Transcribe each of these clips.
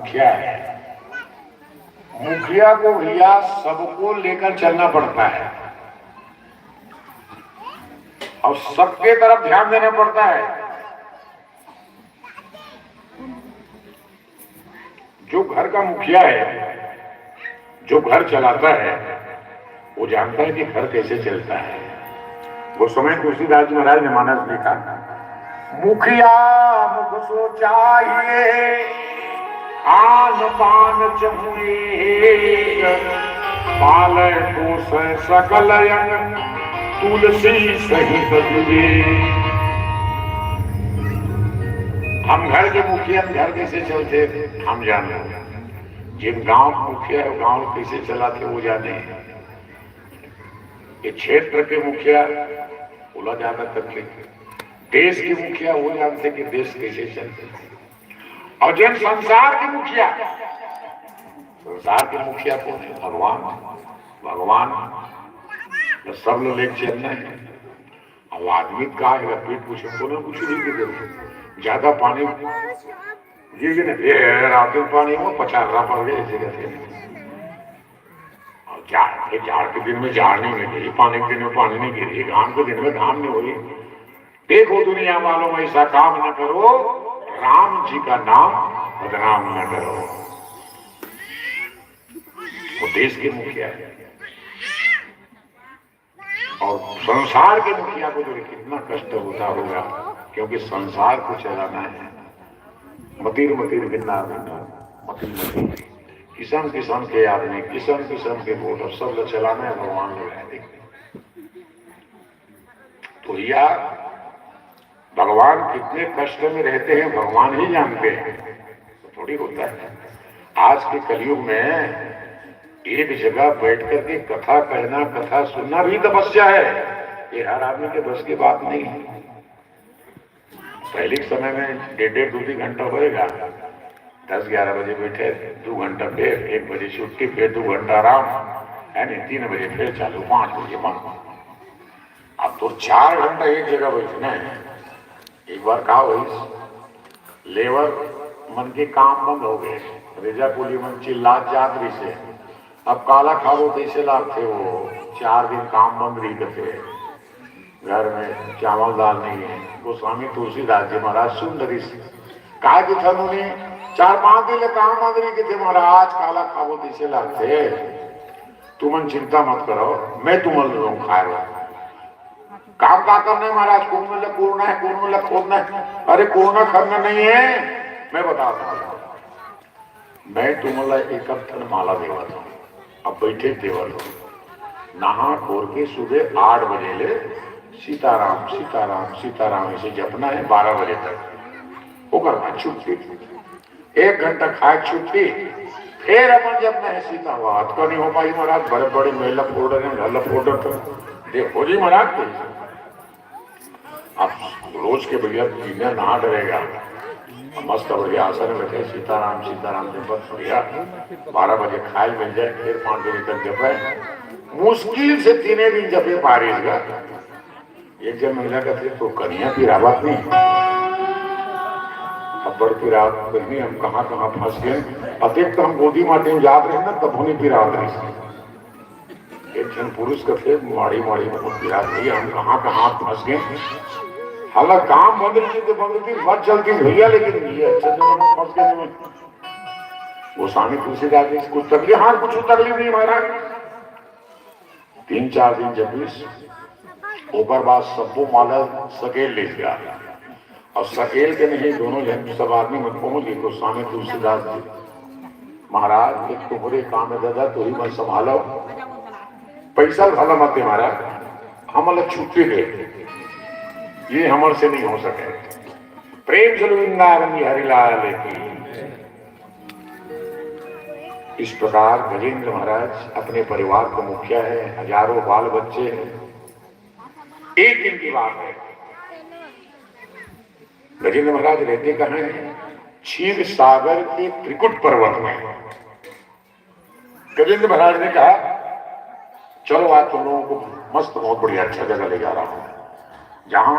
मुखिया है। मुखिया को भैया सबको लेकर चलना पड़ता है और सबके तरफ ध्यान देना पड़ता है। जो घर का मुखिया है, जो घर चलाता है, वो जानता है कि घर कैसे चलता है। वो समय तुलसीदास जी महाराज ने मानस लिखा, मुखिया मुख सो चाहिए आन पान चहुए पाल पोष सकल अंग तुलसी सहित तुझे। हम घर के मुखिया घर कैसे चलते हम जाने, जिन गांव मुखिया है गांव कैसे चलाते वो जाने। ये क्षेत्र के मुखिया बोला जाता करते, देश के मुखिया वो जानते कि देश कैसे चलते। और जिन संसार के मुखिया, संसार के मुखिया कौन है? भगवान। भगवान तो सब लोग लेके चलना है। अब आदमी का पेट पूछे तो ना कुछ नहीं कर, ज्यादा पानी ये रात में पानी में 50 पड़ गए ऐसे कहते। जाड़ के दिन में जाड़ नहीं गिरी, पानी के दिन में पानी नहीं गिरी, घाम के दिन में घाम नहीं हो रही। देखो दुनिया वालों में ऐसा काम न करो, राम जी का नाम बदनाम न करो। वो देश के मुखिया है और संसार के मुखिया को जो कितना कष्ट होता होगा, क्योंकि संसार को चलाना है। मतीर मतीर भिन्ना भिन्ना मतीर मतीर किस्म किस्म के आदमी, किस्म किस्म के वोटर, सब लोग चलाना है। भगवान लोग है। तो यार भगवान कितने कष्ट में रहते हैं भगवान ही जानते हैं, तो थोड़ी होता है। आज के कलयुग में एक जगह बैठ करके कथा कहना, कथा सुनना भी तपस्या है। ये हर आदमी के बस की बात नहीं है। पहले समय में 1.5-2 घंटा होएगा, 10-11 बजे बैठे, 2 घंटा फिर, 1 बजे छुट्टी, फिर 2 घंटा आराम, है नहीं, 3 बजे फिर चालू, 5 बजे बंद। अब तो 4 घंटा एक जगह बैठना है। एक बार कहा वही लेबर मन के काम बंद हो गए, रेजा पुली मन चिल्ला जादरी से, अब काला खाबो कैसे लागते वो 4 दिन काम बंद रही करते, घर में चावल दाल नहीं है। गोस्वामी तुलसीदास जी महाराज सुंदरी से कहा कि था उन्होंने 4-5 दिन काम बंद रही के थे महाराज, काला खाबो कैसे लागते, तुमन चिंता मत करो, मैं तुमन लोग खा रहा काम का करना है महाराज, कोरोना कोरोना है, कोरोना खोदना है। अरे कोरोना करना नहीं है, मैं बताता हूँ। मैं तुम्हारा एक अक्षर माला देवा था, अब बैठे देवल नहा खोर के सुबह 8 बजे ले सीताराम सीताराम सीताराम ऐसे जपना है 12 बजे तक। वो करना छुट्टी, 1 घंटा खाए छुट्टी, फिर अपन जपना है सीता। बात का नहीं हो पाई महाराज, बड़े बड़े महिला फोल्डर है, गला फोल्डर तो देखो जी महाराज। अब रोज के भैया पीने नहा डरेगा, मस्त बढ़िया आसन में बैठे सीताराम सीताराम जपत बढ़िया, 12 बजे खाए मिल जाए, फिर 5 बजे तक जपे। मुश्किल से 3 दिन जपे बारिश का। एक जन महिला कहते तो कन्या की रावत नहीं, अब्बर की रात करनी, हम कहाँ कहाँ फंस गए। अतिक तो हम गोदी माटे में याद रहे ना, तब होने की रात रही। एक जन पुरुष कहते माड़ी माड़ी की रात नहीं, हम कहाँ कहाँ फंस गए। हालांकि काम बंद रही थी, बंद थी, मत चलती भैया, लेकिन ये अच्छे से फंस गए। वो स्वामी तुलसीदास जी कुछ तकलीफ, हाँ कुछ तकलीफ नहीं महाराज। 3-4 दिन जपीस ऊपर बात सबको माला सकेल ले गया, और सकेल के नहीं दोनों जन सब आदमी मत पहुंच गए। तो स्वामी तुलसीदास जी महाराज एक तो बुरे काम में दादा तो ही मत संभालो, पैसा भला मत दे महाराज, हम अलग छुट्टी दे, ये हमारे से नहीं हो सके। प्रेम से वृंदावन हरिलाल की। इस प्रकार गजेंद्र महाराज अपने परिवार का मुखिया है, हजारों बाल बच्चे हैं। एक दिन की बात है, गजेंद्र महाराज रहते कहाँ हैं? क्षीर सागर के त्रिकुट पर्वत में। गजेंद्र महाराज ने कहा चलो आज तुम लोगों को मस्त बहुत बढ़िया अच्छा जगह ले जा रहा हूं, जहां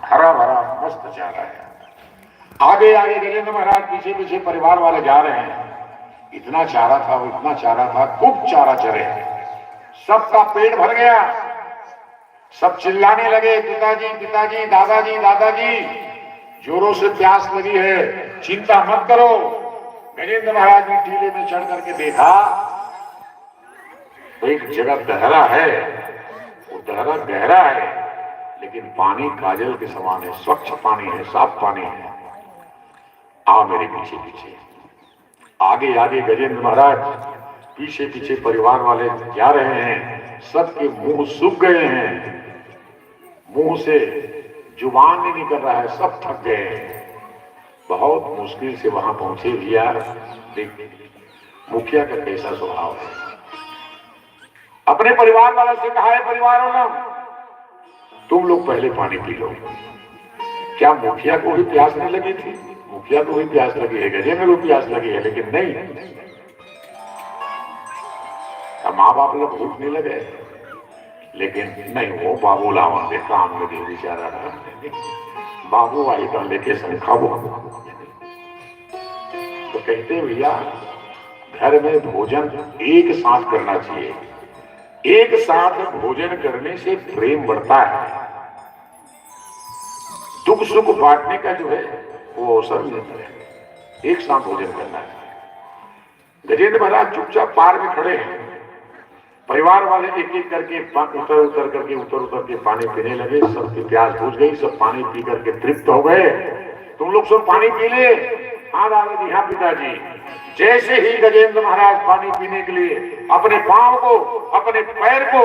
हरा भरा मस्त चारा है। आगे आगे गजेंद्र महाराज, पीछे पीछे परिवार वाले जा रहे हैं। इतना चारा था, वो इतना चारा था, खूब चारा चरे, सबका पेट भर गया। सब चिल्लाने लगे, पिताजी पिताजी, दादाजी दादाजी, जोरों से प्यास लगी है, चिंता मत करो। गजेंद्र महाराज ने टीले में चढ़ करके देखा तो एक जगह गहरा है, वो गहरा गहरा है, लेकिन पानी काजल के समान है, स्वच्छ पानी है, साफ पानी है। आ मेरे पीछे पीछे। आगे आगे गजेंद्र महाराज, पीछे पीछे परिवार वाले जा रहे हैं। सबके मुंह सूख गए हैं, मुंह से जुबान नहीं निकल रहा है, सब थक गए हैं। बहुत मुश्किल से वहां पहुंचे भैया। मुखिया का कैसा स्वभाव है, अपने परिवार वालों से कहा है, परिवार वालों तुम लोग पहले पानी पी लो। क्या मुखिया को भी प्यास नहीं लगी थी? मुखिया को भी प्यास लगी है, गजेंद्र को प्यास लगी है, लेकिन नहीं, माँ बाप लोग भूख नहीं लगे, लेकिन नहीं, वो बाबू लावा दे काम में दे बेचारा, बाबू आई तो लेके संखा वो। तो कहते भैया घर में भोजन एक साथ करना चाहिए, एक साथ भोजन करने से प्रेम बढ़ता है, दुख सुख बांटने का जो है वो अवसर मिलता है, एक साथ भोजन करना है। गजेंद्र महाराज चुपचाप पार में खड़े हैं, परिवार वाले एक एक करके उतर उतर के पानी पीने लगे। सबकी प्यास बुझ गई, सब पानी पी करके तृप्त हो गए। तुम लोग सब पानी पी ले? हाँ दादाजी, हाँ पिताजी। जैसे ही गजेंद्र महाराज पानी पीने के लिए अपने पांव को, अपने पैर को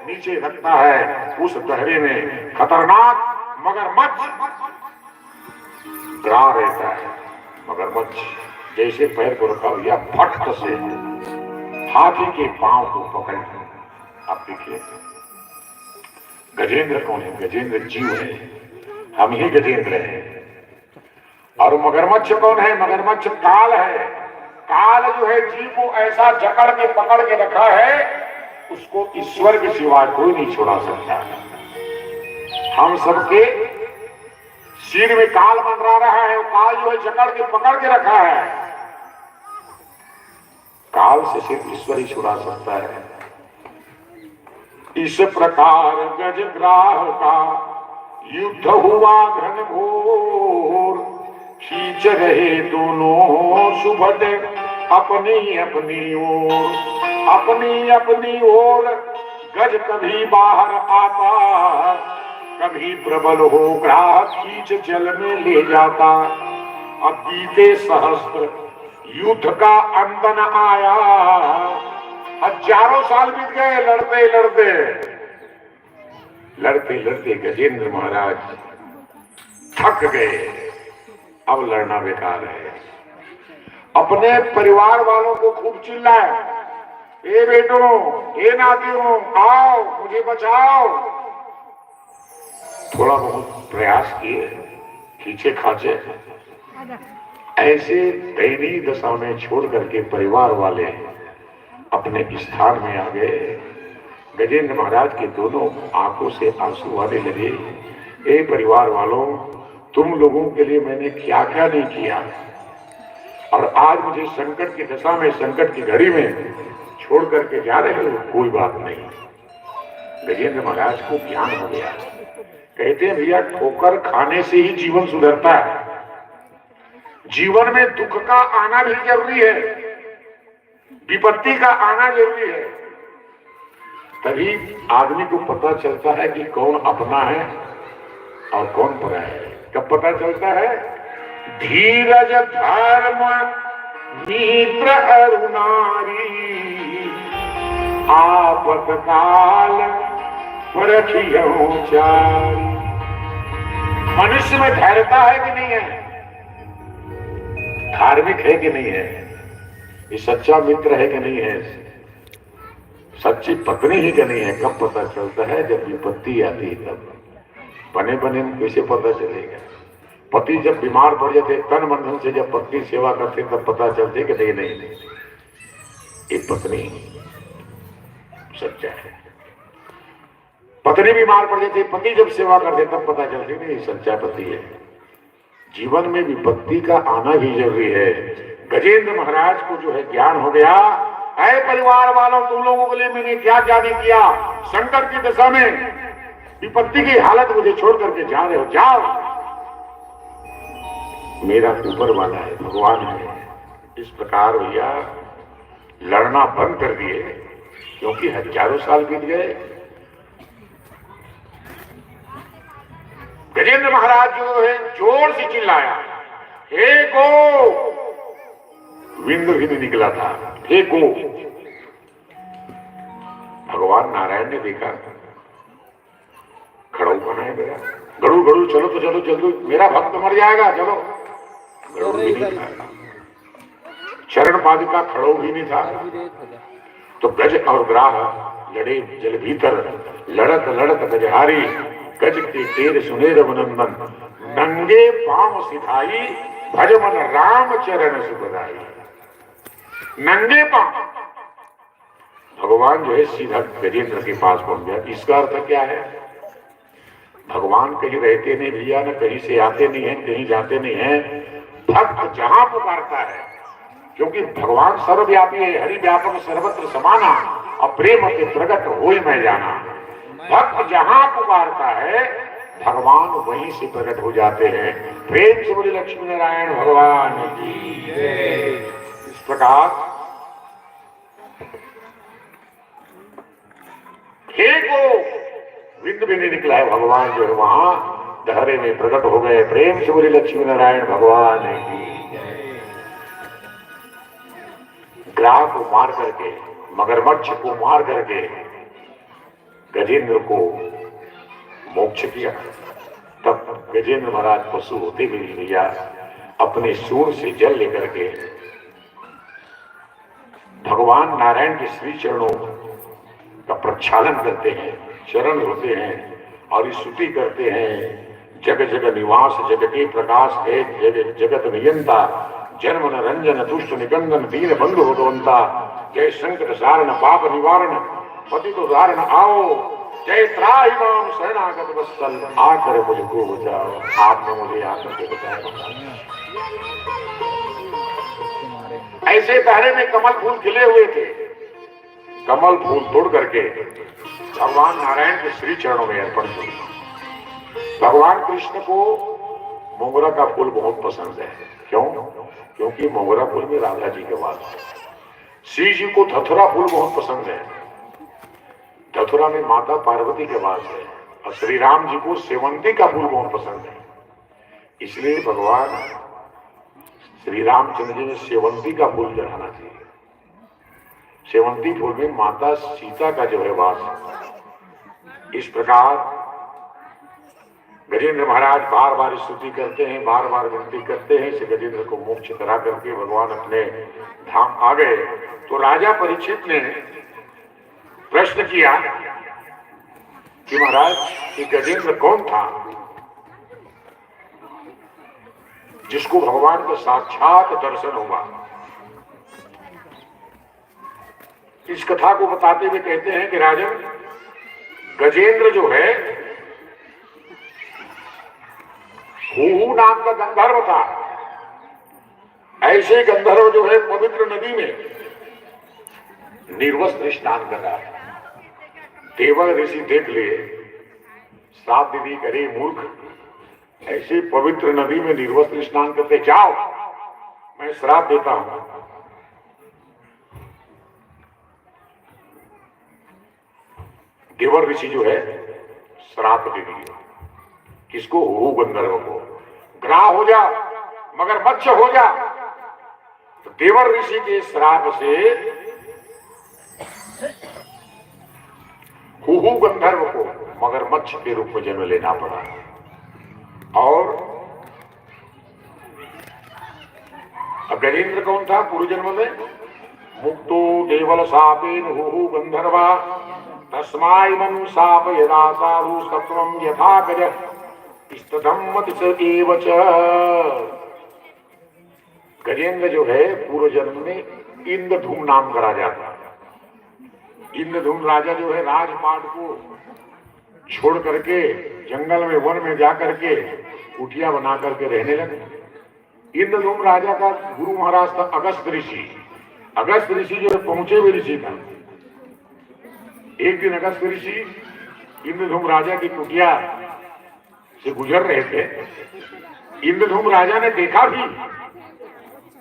नीचे रखता है, उस गहरे में खतरनाक मगरमच्छ ग्रा रहता है। मगरमच्छ जैसे पैर को रखा भैया, फट से हाथी के पांव को पकड़। आप देखिए गजेंद्र कौन है? गजेंद्र जीव है, हम ही गजेंद्र हैं। और मगरमच्छ कौन है? मगरमच्छ काल है। काल जो है जीव को ऐसा जकड़ के पकड़ के रखा है, उसको ईश्वर के सिवा कोई नहीं छुड़ा सकता। हम सबके सिर में काल मंडरा रहा है, वो काल जो है जकड़ के पकड़ के रखा है। काल से सिर्फ ईश्वर ही छुड़ा सकता है। इस प्रकार गजग्राह का युद्ध हुआ घनघोर, खींच रहे दोनों सुभट अपनी अपनी ओर, अपनी अपनी ओर। गज कभी बाहर आता, कभी प्रबल हो ग्राह खींच जल में ले जाता। अब बीते सहस्त्र युद्ध का अंत न आया, हजारों साल बीत गए लड़ते लड़ते लड़ते लड़ते। गजेंद्र महाराज थक गए, अब लड़ना बेकार है। अपने परिवार वालों को खूब चिल्लाए, ए बेटों, ए नातियों, आओ मुझे बचाओ। थोड़ा बहुत प्रयास किए, खींचे खाचे, ऐसे दयनीय दशा में छोड़ करके परिवार वाले अपने स्थान में आ गए। गजेंद्र महाराज के दोनों आंखों से आंसू आने लगे। ए परिवार वालों, तुम लोगों के लिए मैंने क्या क्या नहीं किया, और आज मुझे संकट की दशा में, संकट की घड़ी में छोड़ करके जा रहे हो। कोई बात नहीं। गजेंद्र महाराज को ज्ञान हो गया। कहते हैं भैया, ठोकर खाने से ही जीवन सुधरता है। जीवन में दुख का आना भी जरूरी है, विपत्ति का आना जरूरी है, तभी आदमी को पता चलता है कि कौन अपना है और कौन परा है। कब पता चलता है? धीरज धर्म मित्र अरुणारी, आपत काल परखियो चारी। मनुष्य में धैर्यता है कि नहीं है? धार्मिक है कि नहीं है? ये सच्चा मित्र है कि नहीं है? सच्ची पत्नी ही कि नहीं है? कब पता चलता है? जब विपत्ति आती है तब। बने बने कैसे पता चलेगा? पति जब बीमार पड़ जाते, तन मन धन से जब पत्नी सेवा करते, तब पता चलते कि नहीं नहीं ये पत्नी सच्चा है। पत्नी बीमार पड़ जाती, पति जब सेवा करते, तब पता चलती नहीं सच्चा पति है। जीवन में विपत्ति का आना भी जरूरी है। गजेंद्र महाराज को जो है ज्ञान हो गया, ऐ परिवार वालों, तुम लोगों के लिए मैंने क्या क्या नहीं किया, संकट की दशा में विपत्ति की हालत मुझे छोड़ करके जा रहे हो, जाओ, मेरा ऊपर वाला है, भगवान है। इस प्रकार भैया लड़ना बंद कर दिए, क्योंकि हजारों साल बीत गए। गजेंद्र महाराज जो है जोर से चिल्लाया, हे गो, विंद भी नहीं निकला था, हे गो। भगवान नारायण ने देखा, खड़ाऊ बना है मेरा, गड़ू गड़ू, चलो तो चलो जल्दी, मेरा भक्त मर जाएगा, चलो। गड़ू भी नहीं था, चरण पादुका खड़ाऊ भी नहीं था। तो गज और ग्राह लड़े जल भीतर, लड़त लड़त गजहारी, गज के तेर सुनेर वनंदन, नंगे पांव सिधाई, भजमन राम चरण सुखदाई। नंगे पांव भगवान जो है सीधा गजेंद्र के पास पहुंच गया। इसका अर्थ क्या है? भगवान कहीं रहते नहीं भैया, न कहीं से आते नहीं है, कहीं जाते नहीं है। भक्त जहां पुकारता है, क्योंकि भगवान सर्वव्यापी है, हरि व्यापक सर्वत्र समाना, और प्रेम के प्रगट होई मैं जाना। भक्त जहां पुकारता है भगवान वहीं से प्रकट हो जाते हैं। प्रेम से बोले लक्ष्मी नारायण भगवान की जय। इस प्रकार विंद भी नहीं निकला है, भगवान जो है वहां दहरे में प्रकट हो गए। प्रेम से बोले लक्ष्मी नारायण भगवान की जय। ग्राह को मार करके, मगरमच्छ को मार करके गजेंद्र को मोक्ष किया। तब गजेंद्र महाराज पशु होते भी नहीं भैया, अपने सूंड से जल लेकर के भगवान नारायण के श्री चरणों का प्रक्षालन करते हैं, चरण होते हैं और स्तुति करते हैं। जग जग निवास जग के प्रकाश है, जगत नियंता, जन्म न रंजन दुष्ट निकंदन, दीन बंधु भगवंता, जय संकट सारण पाप निवारण, पतित उदाहरण आओ, जय त्राहि माम शरणागत वत्सल, आकर मुझको बचाओ। आपने मुझे आकर के बचाया। ऐसे पहरे में कमल फूल खिले हुए थे, कमल फूल तोड़ करके भगवान नारायण के श्री चरणों में अर्पण किया। भगवान कृष्ण को मोगरा का फूल बहुत पसंद है। क्यों? क्योंकि मोगरा फूल में राधा जी के वास है। श्री जी को धतुरा फूल बहुत पसंद है, धतुरा में माता पार्वती के वास है। और श्री राम जी को सेवंती का फूल बहुत पसंद है, इसलिए भगवान श्री रामचंद्र जी ने सेवंती का फूल चढ़ाना चाहिए। सेवंती फूल में माता सीता का जो है वास है। इस प्रकार गजेंद्र महाराज बार बार स्तुति करते हैं, बार बार विनती करते हैं, इसे गजेंद्र को मोक्ष करा करके भगवान अपने धाम आ गए। तो राजा परीक्षित ने प्रश्न किया कि महाराज ये गजेंद्र कौन था जिसको भगवान का साक्षात दर्शन हुआ? इस कथा को बताते हुए कहते हैं कि राजन, गजेंद्र जो है हूहू नाम का गंधर्व था। ऐसे गंधर्व जो है पवित्र नदी में निर्वस्त्र स्नान कर रहा है। देवल ऋषि देख लिए, श्राप दीदी करे मूर्ख, ऐसे पवित्र नदी में निर्वस्त्र स्नान करते, जाओ मैं श्राप देता हूं। देवर ऋषि जो है श्राप दे दिया किसको? हूहू गंधर्व को, ग्राह हो जा, मगर मच्छ हो जा। तो देवर ऋषि के श्राप से हूहू गंधर्व को मगर मच्छ के रूप में जन्म लेना पड़ा। और गजेंद्र कौन था पूर्व जन्म में? मुक्तो देवल सापेन हूहू गंधर्वा, तस्माइमं शाप यदा साधु सत्वं यथा गजः इष्टधम्मति स एव च। गजेंद्र जो है पूर्व जन्म में इंद्रधूम नाम का राजा था। इंद्रधूम राजा जो है राजपाट को छोड़ करके जंगल में वन में जाकर के कुटिया बना करके रहने लगे। इंद्रधूम राजा का गुरु महाराज था अगस्त ऋषि। अगस्त ऋषि जो पहुंचे हुए ऋषि था। एक दिन अगस्त ऋषि इंद्रधूम राजा की कुटिया से गुजर रहे थे। इंद्रधूम राजा ने देखा भी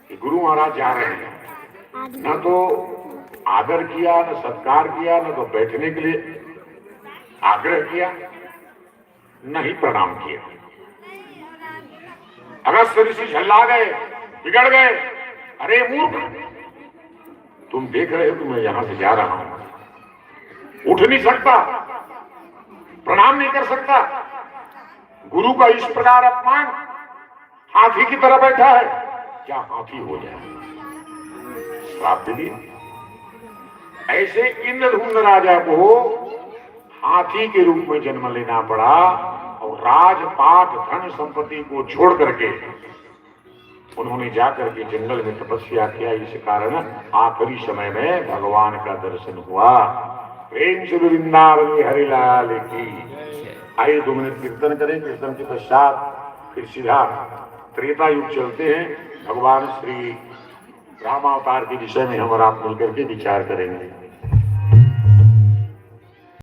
कि गुरु महाराज जा रहे हैं, न तो आदर किया, न सत्कार किया, न तो बैठने के लिए आग्रह किया, न ही प्रणाम किया। अगस्त ऋषि झल्ला गए, बिगड़ गए। अरे मूर्ख, तुम देख रहे हो कि मैं यहां से जा रहा हूं, उठ नहीं सकता, प्रणाम नहीं कर सकता, गुरु का इस प्रकार अपमान, हाथी की तरह बैठा है, क्या हाथी हो जाए? श्राप दे दिया। ऐसे इंद्रधूम्न राजा को हाथी के रूप में जन्म लेना पड़ा और राजपाट धन संपत्ति को छोड़ करके उन्होंने जाकर के जंगल में तपस्या किया। इस कारण आखिरी समय में भगवान का दर्शन हुआ। प्रेम से वृंदावन हरिलाल की। आइए 2 मिनट कीर्तन करें। कीर्तन के पश्चात फिर सीधा त्रेता युग चलते हैं। भगवान श्री रामावतार के विषय में हम और आप मिलकर के विचार करेंगे।